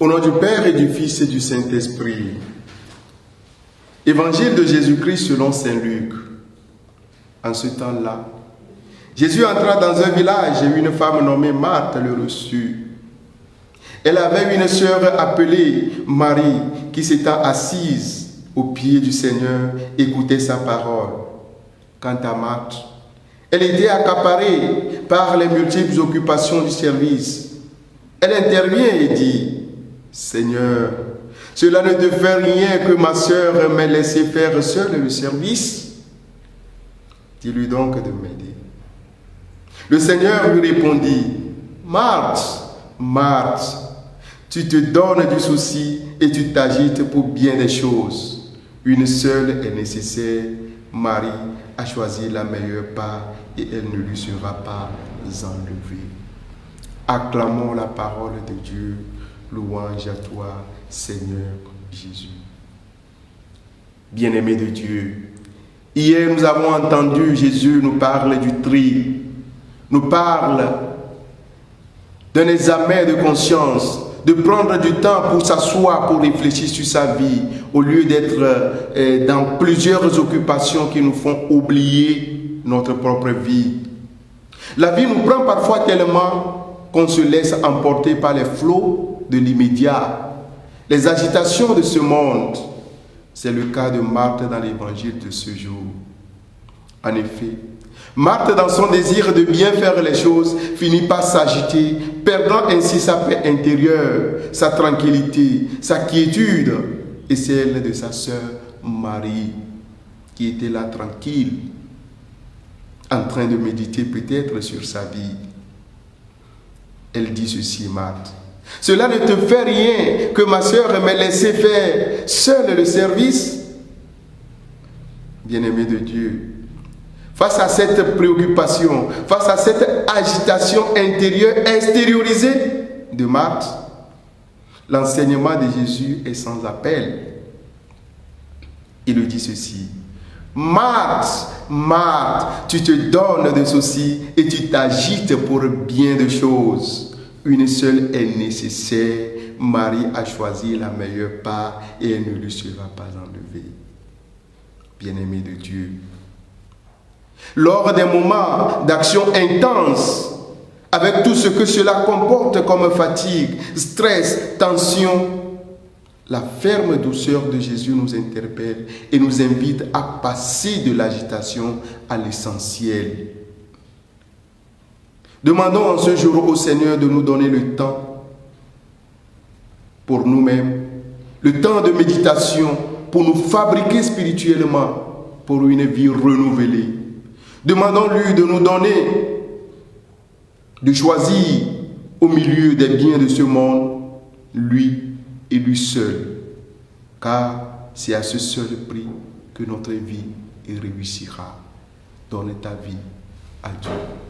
Au nom du Père et du Fils et du Saint-Esprit. Évangile de Jésus-Christ selon saint Luc. En ce temps-là, Jésus entra dans un village et une femme nommée Marthe le reçut. Elle avait une sœur appelée Marie qui s'étant assise aux pieds du Seigneur écoutait sa parole. Quant à Marthe, elle était accaparée par les multiples occupations du service. Elle intervient et dit: Seigneur, cela ne te fait rien que ma sœur m'ait laissé faire seule le service. Dis-lui donc de m'aider. Le Seigneur lui répondit: Marthe, Marthe, tu te donnes du souci et tu t'agites pour bien des choses. Une seule est nécessaire. Marie a choisi la meilleure part et elle ne lui sera pas enlevée. Acclamons la parole de Dieu. Louange à toi, Seigneur Jésus. Bien-aimés de Dieu, hier nous avons entendu Jésus nous parler du tri, nous parle d'un examen de conscience, de prendre du temps pour s'asseoir, pour réfléchir sur sa vie, au lieu d'être dans plusieurs occupations qui nous font oublier notre propre vie. La vie nous prend parfois tellement qu'on se laisse emporter par les flots de l'immédiat, les agitations de ce monde. C'est le cas de Marthe dans l'évangile de ce jour. En effet, Marthe, dans son désir de bien faire les choses, finit par s'agiter, perdant ainsi sa paix intérieure, sa tranquillité, sa quiétude et celle de sa sœur Marie, qui était là tranquille, en train de méditer peut-être sur sa vie. Elle dit ceci, Marthe: cela ne te fait rien que ma sœur m'ait laissé faire seule le service. Bien-aimé de Dieu, face à cette préoccupation, face à cette agitation intérieure extériorisée de Marthe, l'enseignement de Jésus est sans appel. Il dit ceci: Marthe, Marthe, tu te donnes de soucis et tu t'agites pour bien de choses. Une seule est nécessaire. Marie a choisi la meilleure part et elle ne lui sera pas enlevée. Bien-aimé de Dieu, lors des moments d'action intense, avec tout ce que cela comporte comme fatigue, stress, tension, la ferme douceur de Jésus nous interpelle et nous invite à passer de l'agitation à l'essentiel. Demandons en ce jour au Seigneur de nous donner le temps pour nous-mêmes, le temps de méditation pour nous fabriquer spirituellement pour une vie renouvelée. Demandons-lui de nous donner, de choisir au milieu des biens de ce monde, lui et lui seul, car c'est à ce seul prix que notre vie réussira. Donne ta vie à Dieu.